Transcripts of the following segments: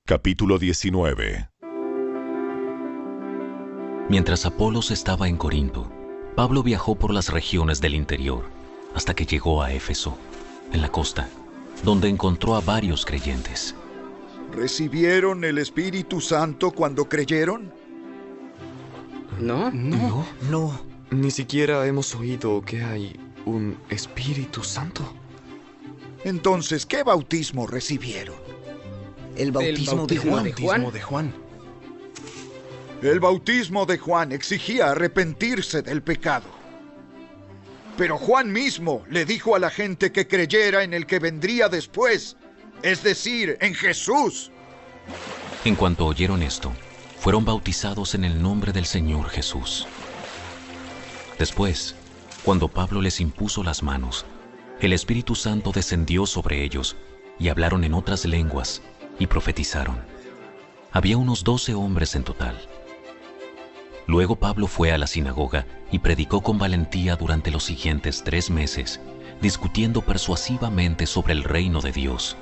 Capítulo 19. Mientras Apolos estaba en Corinto, Pablo viajó por las regiones del interior hasta que llegó a Éfeso, en la costa, donde encontró a varios creyentes. ¿Recibieron el Espíritu Santo cuando creyeron? ¿No? No. Ni siquiera hemos oído que hay un Espíritu Santo. Entonces, ¿qué bautismo recibieron? El bautismo de Juan. El bautismo de Juan exigía arrepentirse del pecado. Pero Juan mismo le dijo a la gente que creyera en el que vendría después, es decir, en Jesús. En cuanto oyeron esto, fueron bautizados en el nombre del Señor Jesús. Después, cuando Pablo les impuso las manos, el Espíritu Santo descendió sobre ellos y hablaron en otras lenguas y profetizaron. Había unos 12 hombres en total. Luego Pablo fue a la sinagoga y predicó con valentía durante los siguientes 3 meses, discutiendo persuasivamente sobre el reino de Dios.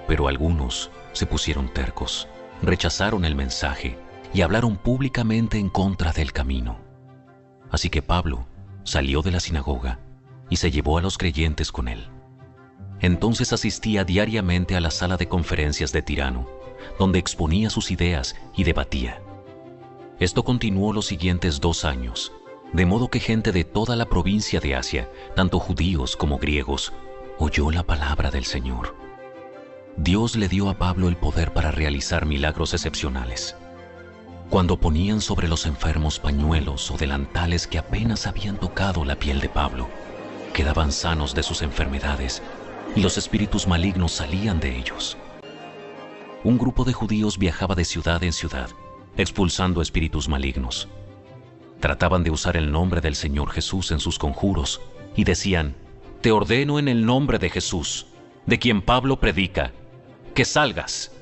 Pero algunos se pusieron tercos, rechazaron el mensaje y hablaron públicamente en contra del camino. Así que Pablo salió de la sinagoga y se llevó a los creyentes con él. Entonces asistía diariamente a la sala de conferencias de Tirano, donde exponía sus ideas y debatía. Esto continuó los siguientes 2 años, de modo que gente de toda la provincia de Asia, tanto judíos como griegos, oyó la palabra del Señor. Dios le dio a Pablo el poder para realizar milagros excepcionales. Cuando ponían sobre los enfermos pañuelos o delantales que apenas habían tocado la piel de Pablo, quedaban sanos de sus enfermedades y los espíritus malignos salían de ellos. Un grupo de judíos viajaba de ciudad en ciudad, expulsando espíritus malignos. Trataban de usar el nombre del Señor Jesús en sus conjuros y decían: «Te ordeno en el nombre de Jesús, de quien Pablo predica, que salgas».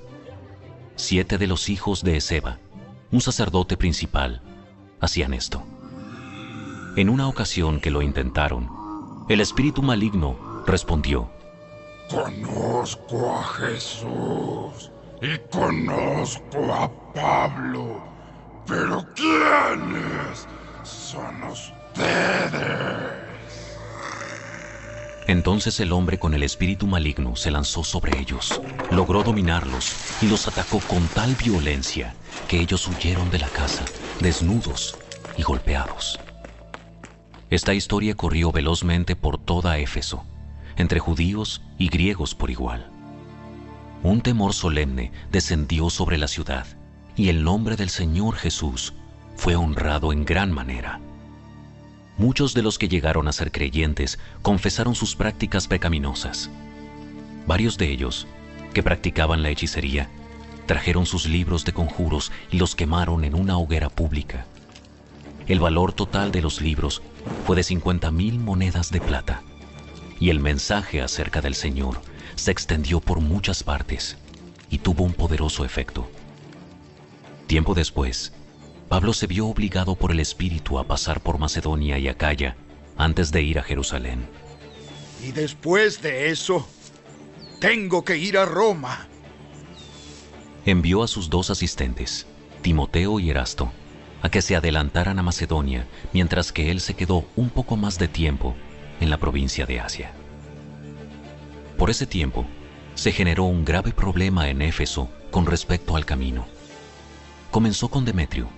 7 de los hijos de Esceva, un sacerdote principal, hacían esto. En una ocasión que lo intentaron, el espíritu maligno respondió: «Conozco a Jesús y conozco a Pablo, pero ¿quiénes son ustedes?» Entonces el hombre con el espíritu maligno se lanzó sobre ellos, logró dominarlos y los atacó con tal violencia que ellos huyeron de la casa, desnudos y golpeados. Esta historia corrió velozmente por toda Éfeso, entre judíos y griegos por igual. Un temor solemne descendió sobre la ciudad y el nombre del Señor Jesús fue honrado en gran manera. Muchos de los que llegaron a ser creyentes confesaron sus prácticas pecaminosas. Varios de ellos, que practicaban la hechicería, trajeron sus libros de conjuros y los quemaron en una hoguera pública. El valor total de los libros fue de 50,000 monedas de plata, y el mensaje acerca del Señor se extendió por muchas partes y tuvo un poderoso efecto. Tiempo después, Pablo se vio obligado por el Espíritu a pasar por Macedonia y Acaya antes de ir a Jerusalén. Y después de eso, tengo que ir a Roma. Envió a sus 2 asistentes, Timoteo y Erasto, a que se adelantaran a Macedonia, mientras que él se quedó un poco más de tiempo en la provincia de Asia. Por ese tiempo, se generó un grave problema en Éfeso con respecto al camino. Comenzó con Demetrio,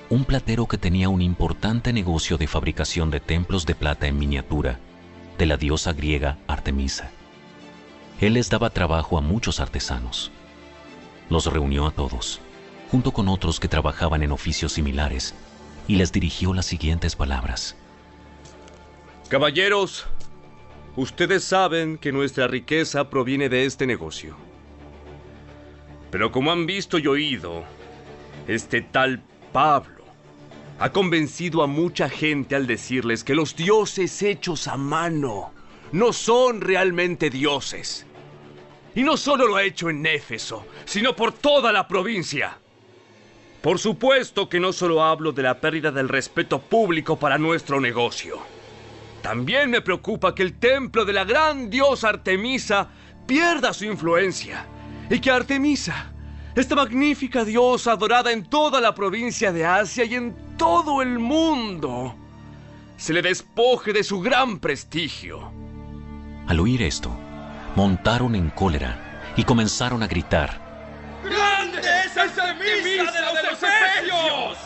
un platero que tenía un importante negocio de fabricación de templos de plata en miniatura de la diosa griega Artemisa. Él les daba trabajo a muchos artesanos. Los reunió a todos, junto con otros que trabajaban en oficios similares, y les dirigió las siguientes palabras: Caballeros, ustedes saben que nuestra riqueza proviene de este negocio. Pero como han visto y oído, este tal Pablo ha convencido a mucha gente al decirles que los dioses hechos a mano no son realmente dioses. Y no solo lo ha hecho en Éfeso, sino por toda la provincia. Por supuesto que no solo hablo de la pérdida del respeto público para nuestro negocio. También me preocupa que el templo de la gran diosa Artemisa pierda su influencia y que Artemisa, esta magnífica diosa adorada en toda la provincia de Asia y en todo el mundo, se le despoje de su gran prestigio. Al oír esto, montaron en cólera y comenzaron a gritar: ¡Grande es Artemisa de los Efesios!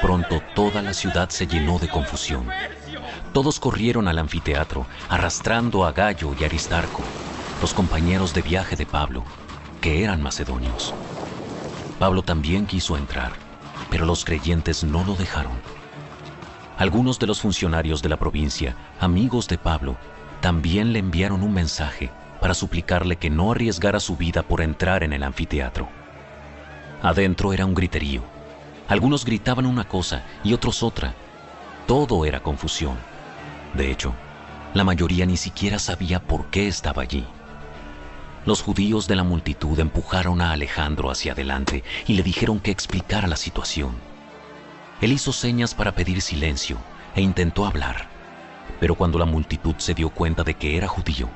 Pronto toda la ciudad se llenó de confusión. Todos corrieron al anfiteatro, arrastrando a Gayo y Aristarco, los compañeros de viaje de Pablo, que eran macedonios. Pablo también quiso entrar, pero los creyentes no lo dejaron. Algunos de los funcionarios de la provincia, amigos de Pablo, también le enviaron un mensaje para suplicarle que no arriesgara su vida por entrar en el anfiteatro. Adentro era un griterío. Algunos gritaban una cosa y otros otra. Todo era confusión. De hecho, la mayoría ni siquiera sabía por qué estaba allí. Los judíos de la multitud empujaron a Alejandro hacia adelante y le dijeron que explicara la situación. Él hizo señas para pedir silencio e intentó hablar, pero cuando la multitud se dio cuenta de que era judío,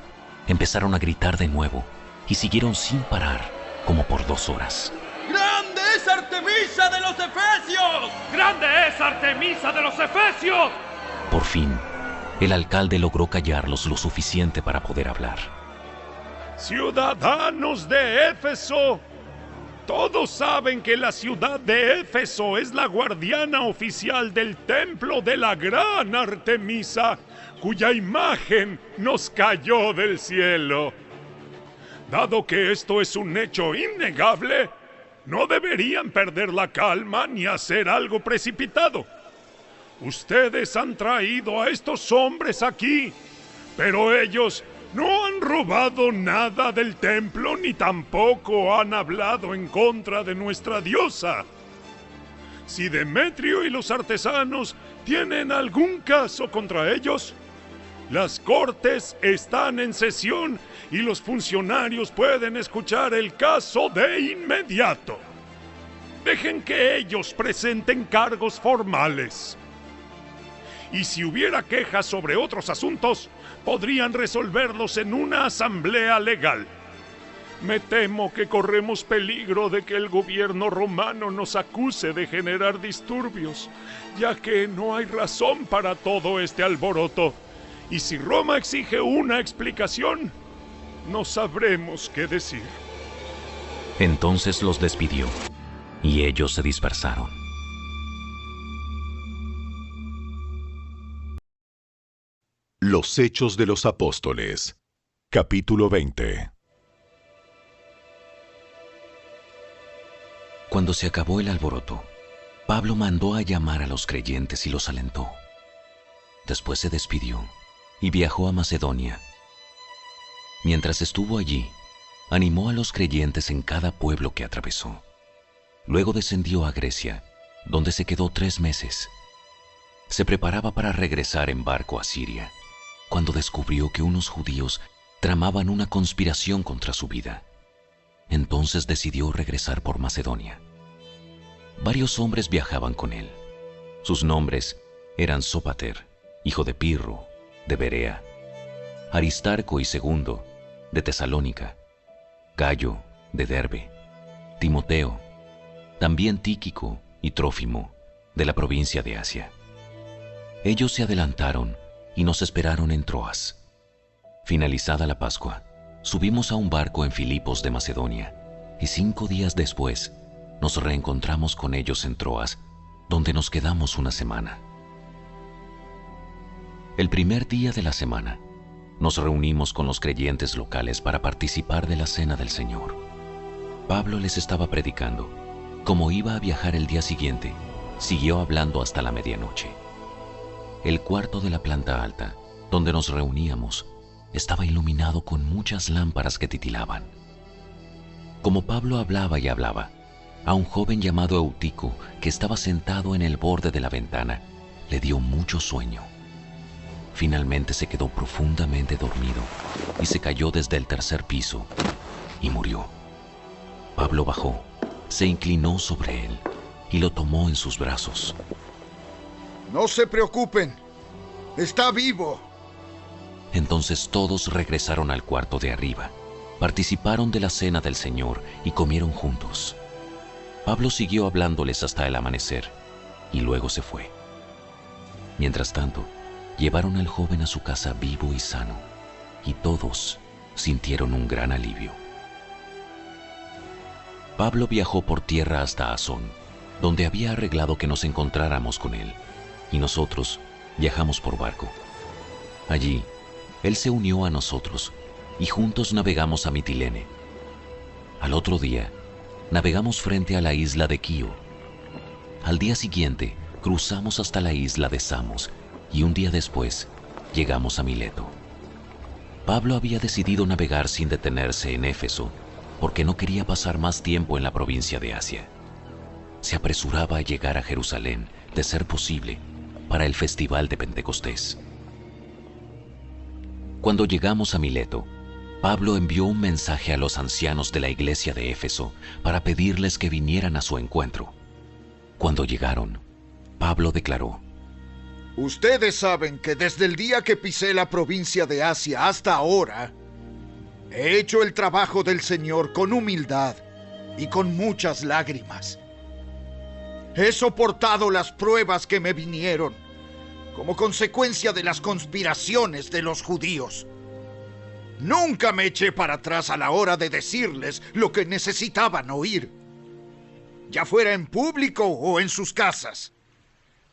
empezaron a gritar de nuevo y siguieron sin parar como por 2 horas. ¡Grande es Artemisa de los Efesios! ¡Grande es Artemisa de los Efesios! Por fin, el alcalde logró callarlos lo suficiente para poder hablar. Ciudadanos de Éfeso, todos saben que la ciudad de Éfeso es la guardiana oficial del templo de la gran Artemisa, cuya imagen nos cayó del cielo. Dado que esto es un hecho innegable, no deberían perder la calma ni hacer algo precipitado. Ustedes han traído a estos hombres aquí, pero ellos no han robado nada del templo ni tampoco han hablado en contra de nuestra diosa. Si Demetrio y los artesanos tienen algún caso contra ellos, las cortes están en sesión y los funcionarios pueden escuchar el caso de inmediato. Dejen que ellos presenten cargos formales. Y si hubiera quejas sobre otros asuntos, podrían resolverlos en una asamblea legal. Me temo que corremos peligro de que el gobierno romano nos acuse de generar disturbios, ya que no hay razón para todo este alboroto. Y si Roma exige una explicación, no sabremos qué decir. Entonces los despidió, y ellos se dispersaron. Los Hechos de los Apóstoles, capítulo 20. Cuando se acabó el alboroto, Pablo mandó a llamar a los creyentes y los alentó. Después se despidió y viajó a Macedonia. Mientras estuvo allí, animó a los creyentes en cada pueblo que atravesó. Luego descendió a Grecia, donde se quedó 3 meses. Se preparaba para regresar en barco a Siria, cuando descubrió que unos judíos tramaban una conspiración contra su vida. Entonces decidió regresar por Macedonia. Varios hombres viajaban con él. Sus nombres eran Sópater, hijo de Pirro, de Berea, Aristarco y Segundo, de Tesalónica, Gayo, de Derbe, Timoteo, también Tíquico y Trófimo, de la provincia de Asia. Ellos se adelantaron y nos esperaron en Troas. Finalizada la Pascua, subimos a un barco en Filipos de Macedonia, y 5 días después nos reencontramos con ellos en Troas, donde nos quedamos una semana. El primer día de la semana, nos reunimos con los creyentes locales para participar de la Cena del Señor. Pablo les estaba predicando. Como iba a viajar el día siguiente, siguió hablando hasta la medianoche. El cuarto de la planta alta, donde nos reuníamos, estaba iluminado con muchas lámparas que titilaban. Como Pablo hablaba y hablaba, a un joven llamado Eutico, que estaba sentado en el borde de la ventana, le dio mucho sueño. Finalmente se quedó profundamente dormido y se cayó desde el 3er piso y murió. Pablo bajó, se inclinó sobre él y lo tomó en sus brazos. No se preocupen, está vivo. Entonces todos regresaron al cuarto de arriba participaron de la cena del Señor y comieron juntos. Pablo siguió hablándoles hasta el amanecer y luego se fue. Mientras tanto, llevaron al joven a su casa vivo y sano, y todos sintieron un gran alivio. Pablo viajó por tierra hasta Asón, donde había arreglado que nos encontráramos con él, y nosotros viajamos por barco. Allí, él se unió a nosotros, y juntos navegamos a Mitilene. Al otro día, navegamos frente a la isla de Quío. Al día siguiente, cruzamos hasta la isla de Samos, y un día después, llegamos a Mileto. Pablo había decidido navegar sin detenerse en Éfeso, porque no quería pasar más tiempo en la provincia de Asia. Se apresuraba a llegar a Jerusalén, de ser posible, para el festival de Pentecostés. Cuando llegamos a Mileto, Pablo envió un mensaje a los ancianos de la iglesia de Éfeso para pedirles que vinieran a su encuentro. Cuando llegaron, Pablo declaró: Ustedes saben que desde el día que pisé la provincia de Asia hasta ahora, he hecho el trabajo del Señor con humildad y con muchas lágrimas. He soportado las pruebas que me vinieron como consecuencia de las conspiraciones de los judíos. Nunca me eché para atrás a la hora de decirles lo que necesitaban oír, ya fuera en público o en sus casas.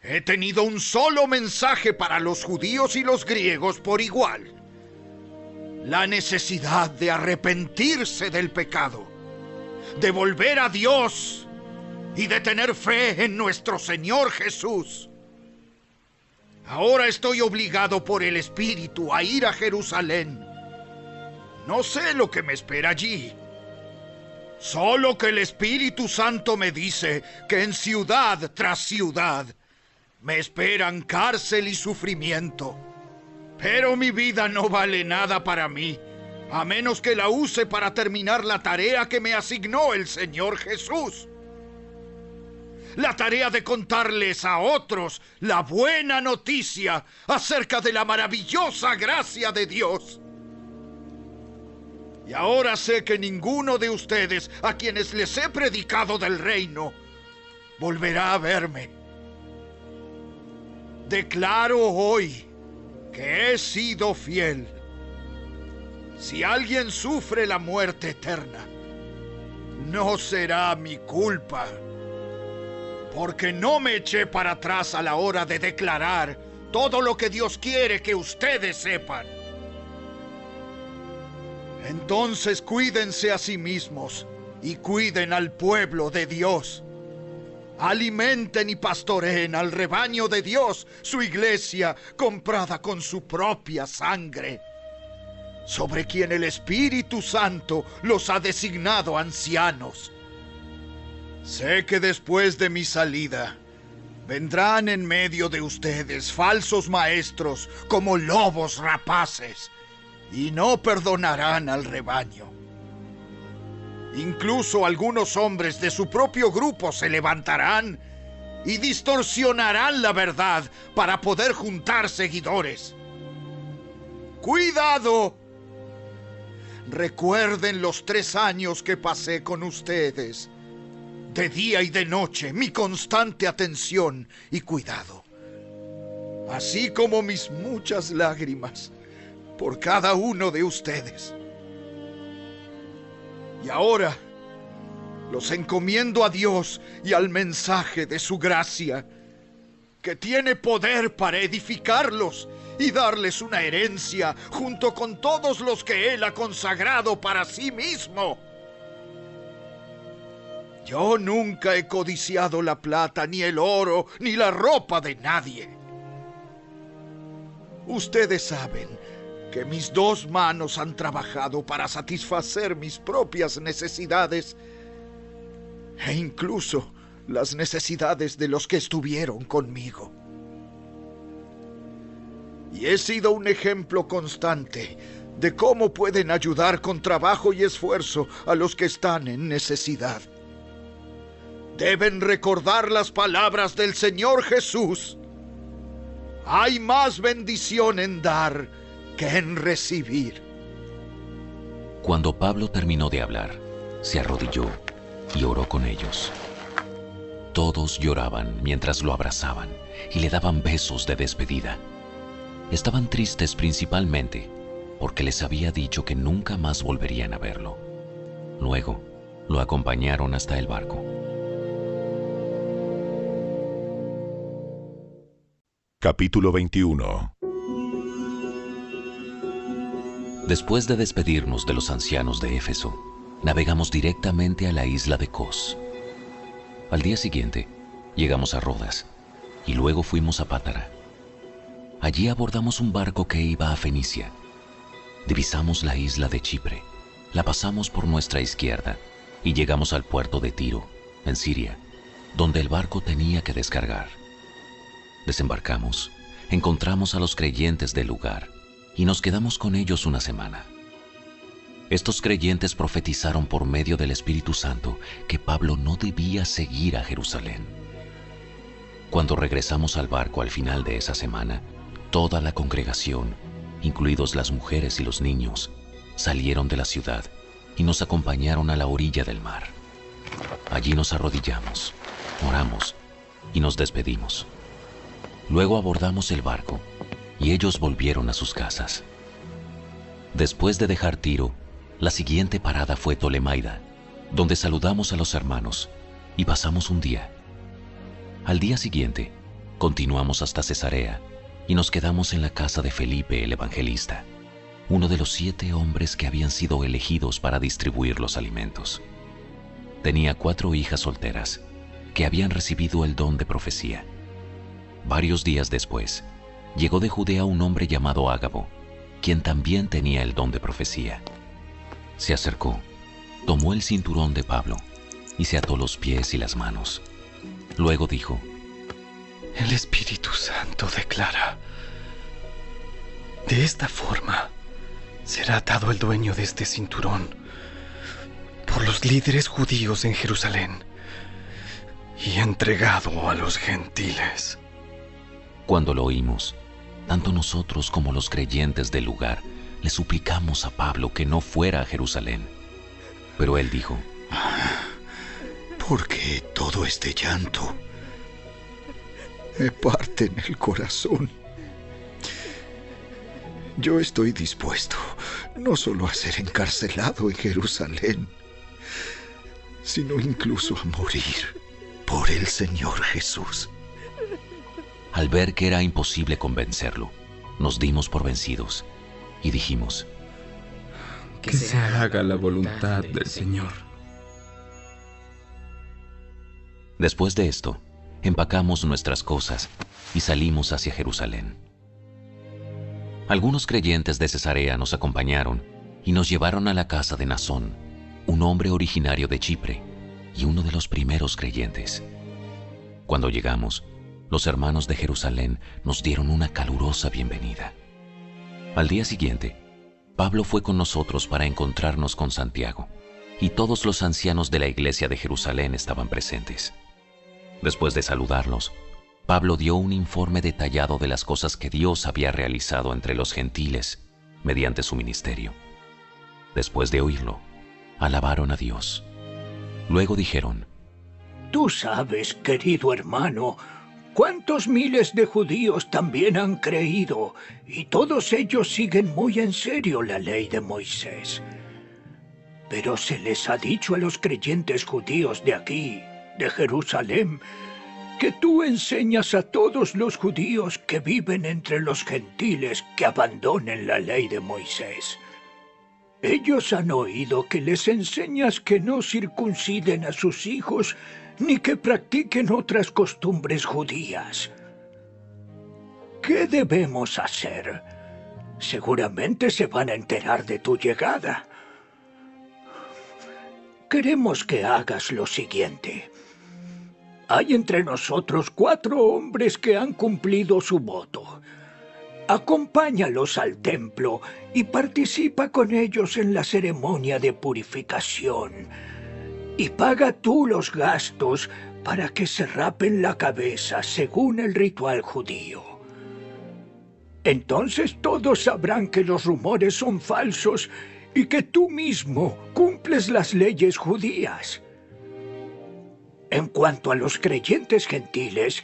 He tenido un solo mensaje para los judíos y los griegos por igual: la necesidad de arrepentirse del pecado, de volver a Dios y de tener fe en nuestro Señor Jesús. Ahora estoy obligado por el Espíritu a ir a Jerusalén. No sé lo que me espera allí. Solo que el Espíritu Santo me dice que en ciudad tras ciudad me esperan cárcel y sufrimiento. Pero mi vida no vale nada para mí, a menos que la use para terminar la tarea que me asignó el Señor Jesús. La tarea de contarles a otros la buena noticia acerca de la maravillosa gracia de Dios. Y ahora sé que ninguno de ustedes a quienes les he predicado del reino volverá a verme. Declaro hoy que he sido fiel. Si alguien sufre la muerte eterna, no será mi culpa, porque no me eché para atrás a la hora de declarar todo lo que Dios quiere que ustedes sepan. Entonces cuídense a sí mismos y cuiden al pueblo de Dios. Alimenten y pastoreen al rebaño de Dios, su iglesia comprada con su propia sangre, sobre quien el Espíritu Santo los ha designado ancianos. Sé que después de mi salida vendrán en medio de ustedes falsos maestros como lobos rapaces, y no perdonarán al rebaño. Incluso algunos hombres de su propio grupo se levantarán y distorsionarán la verdad para poder juntar seguidores. ¡Cuidado! Recuerden los 3 años que pasé con ustedes, de día y de noche, mi constante atención y cuidado, así como mis muchas lágrimas por cada uno de ustedes. Y ahora los encomiendo a Dios y al mensaje de su gracia, que tiene poder para edificarlos y darles una herencia junto con todos los que Él ha consagrado para sí mismo. Yo nunca he codiciado la plata, ni el oro, ni la ropa de nadie. Ustedes saben que mis 2 manos han trabajado para satisfacer mis propias necesidades e incluso las necesidades de los que estuvieron conmigo. Y he sido un ejemplo constante de cómo pueden ayudar con trabajo y esfuerzo a los que están en necesidad. Deben recordar las palabras del Señor Jesús: hay más bendición en dar que en recibir. Cuando Pablo terminó de hablar, se arrodilló y oró con ellos. Todos lloraban mientras lo abrazaban y le daban besos de despedida. Estaban tristes principalmente porque les había dicho que nunca más volverían a verlo. Luego, lo acompañaron hasta el barco. Capítulo 21. Después de despedirnos de los ancianos de Éfeso, navegamos directamente a la isla de Cos. Al día siguiente, llegamos a Rodas y luego fuimos a Pátara. Allí abordamos un barco que iba a Fenicia. Divisamos la isla de Chipre, la pasamos por nuestra izquierda y llegamos al puerto de Tiro, en Siria, donde el barco tenía que descargar. Desembarcamos, encontramos a los creyentes del lugar y nos quedamos con ellos una semana. Estos creyentes profetizaron por medio del Espíritu Santo que Pablo no debía seguir a Jerusalén. Cuando regresamos al barco al final de esa semana, toda la congregación, incluidos las mujeres y los niños, salieron de la ciudad y nos acompañaron a la orilla del mar. Allí nos arrodillamos, oramos y nos despedimos. Luego abordamos el barco y ellos volvieron a sus casas. Después de dejar Tiro, la siguiente parada fue Tolemaida, donde saludamos a los hermanos y pasamos un día. Al día siguiente, continuamos hasta Cesarea y nos quedamos en la casa de Felipe el evangelista, uno de los 7 hombres que habían sido elegidos para distribuir los alimentos. Tenía 4 hijas solteras que habían recibido el don de profecía. Varios días después, llegó de Judea un hombre llamado Ágabo, quien también tenía el don de profecía. Se acercó, tomó el cinturón de Pablo y se ató los pies y las manos. Luego dijo: El Espíritu Santo declara: de esta forma será atado el dueño de este cinturón por los líderes judíos en Jerusalén y entregado a los gentiles. Cuando lo oímos, tanto nosotros como los creyentes del lugar le suplicamos a Pablo que no fuera a Jerusalén. Pero él dijo: ¿por qué todo este llanto? Me parte en el corazón. Yo estoy dispuesto no solo a ser encarcelado en Jerusalén, sino incluso a morir por el Señor Jesús. Al ver que era imposible convencerlo, nos dimos por vencidos y dijimos: que se haga la voluntad del Señor. Después de esto, empacamos nuestras cosas y salimos hacia Jerusalén. Algunos creyentes de Cesarea nos acompañaron y nos llevaron a la casa de Nasón, un hombre originario de Chipre y uno de los primeros creyentes. Cuando llegamos, los hermanos de Jerusalén nos dieron una calurosa bienvenida. Al día siguiente, Pablo fue con nosotros para encontrarnos con Santiago, y todos los ancianos de la iglesia de Jerusalén estaban presentes. Después de saludarlos, Pablo dio un informe detallado de las cosas que Dios había realizado entre los gentiles mediante su ministerio. Después de oírlo, alabaron a Dios. Luego dijeron: Tú sabes, querido hermano, cuántos miles de judíos también han creído, y todos ellos siguen muy en serio la ley de Moisés. Pero se les ha dicho a los creyentes judíos de aquí, de Jerusalén, que tú enseñas a todos los judíos que viven entre los gentiles que abandonen la ley de Moisés. Ellos han oído que les enseñas que no circunciden a sus hijos ni que practiquen otras costumbres judías. ¿Qué debemos hacer? Seguramente se van a enterar de tu llegada. Queremos que hagas lo siguiente. Hay entre nosotros 4 hombres que han cumplido su voto. Acompáñalos al templo y participa con ellos en la ceremonia de purificación. Y paga tú los gastos para que se rapen la cabeza según el ritual judío. Entonces todos sabrán que los rumores son falsos y que tú mismo cumples las leyes judías. En cuanto a los creyentes gentiles,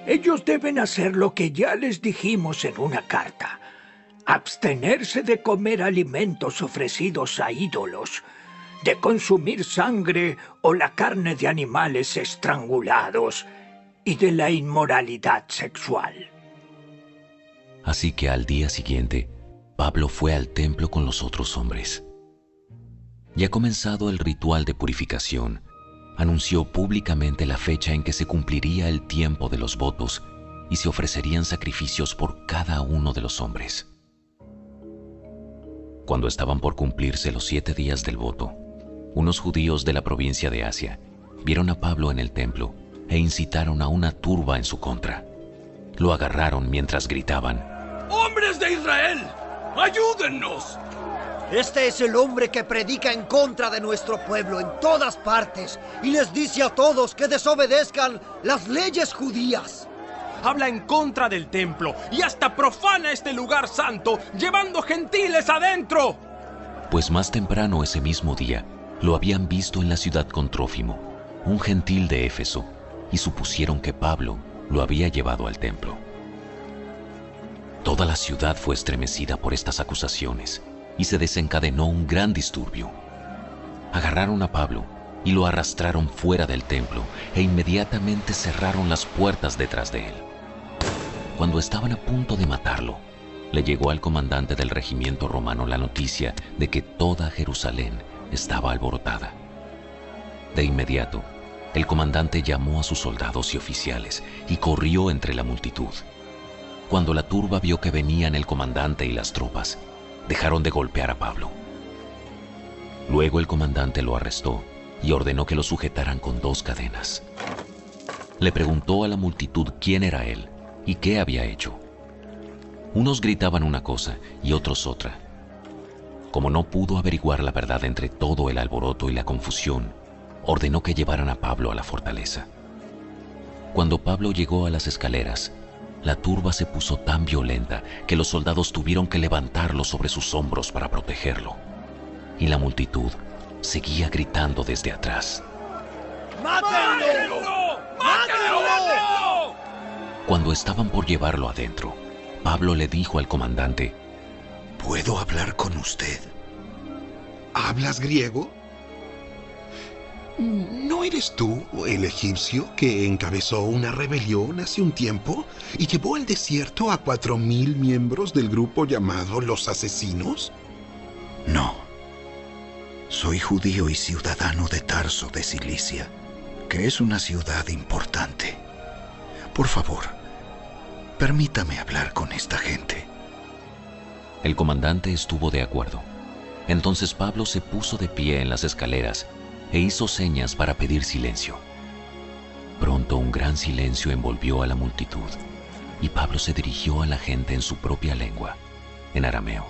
ellos deben hacer lo que ya les dijimos en una carta: abstenerse de comer alimentos ofrecidos a ídolos, de consumir sangre o la carne de animales estrangulados y de la inmoralidad sexual. Así que al día siguiente, Pablo fue al templo con los otros hombres. Ya comenzado el ritual de purificación, anunció públicamente la fecha en que se cumpliría el tiempo de los votos y se ofrecerían sacrificios por cada uno de los hombres. Cuando estaban por cumplirse los 7 días del voto, unos judíos de la provincia de Asia vieron a Pablo en el templo e incitaron a una turba en su contra. Lo agarraron mientras gritaban: ¡Hombres de Israel! ¡Ayúdennos! Este es el hombre que predica en contra de nuestro pueblo en todas partes y les dice a todos que desobedezcan las leyes judías. Habla en contra del templo y hasta profana este lugar santo, llevando gentiles adentro. Pues más temprano ese mismo día lo habían visto en la ciudad con Trófimo, un gentil de Éfeso, y supusieron que Pablo lo había llevado al templo. Toda la ciudad fue estremecida por estas acusaciones y se desencadenó un gran disturbio. Agarraron a Pablo y lo arrastraron fuera del templo e inmediatamente cerraron las puertas detrás de él. Cuando estaban a punto de matarlo, le llegó al comandante del regimiento romano la noticia de que toda Jerusalén estaba alborotada. De inmediato, el comandante llamó a sus soldados y oficiales y corrió entre la multitud. Cuando la turba vio que venían el comandante y las tropas, dejaron de golpear a Pablo. Luego el comandante lo arrestó y ordenó que lo sujetaran con 2 cadenas. Le preguntó a la multitud quién era él y qué había hecho. Unos gritaban una cosa y otros otra. Como no pudo averiguar la verdad entre todo el alboroto y la confusión, ordenó que llevaran a Pablo a la fortaleza. Cuando Pablo llegó a las escaleras, la turba se puso tan violenta que los soldados tuvieron que levantarlo sobre sus hombros para protegerlo. Y la multitud seguía gritando desde atrás: ¡Mátenlo! ¡Mátenlo! Cuando estaban por llevarlo adentro, Pablo le dijo al comandante: ¿Puedo hablar con usted? ¿Hablas griego? ¿No eres tú el egipcio que encabezó una rebelión hace un tiempo y llevó al desierto a 4.000 miembros del grupo llamado Los Asesinos? No. Soy judío y ciudadano de Tarso de Cilicia, que es una ciudad importante. Por favor, permítame hablar con esta gente. El comandante estuvo de acuerdo. Entonces Pablo se puso de pie en las escaleras e hizo señas para pedir silencio. Pronto un gran silencio envolvió a la multitud y Pablo se dirigió a la gente en su propia lengua, en arameo.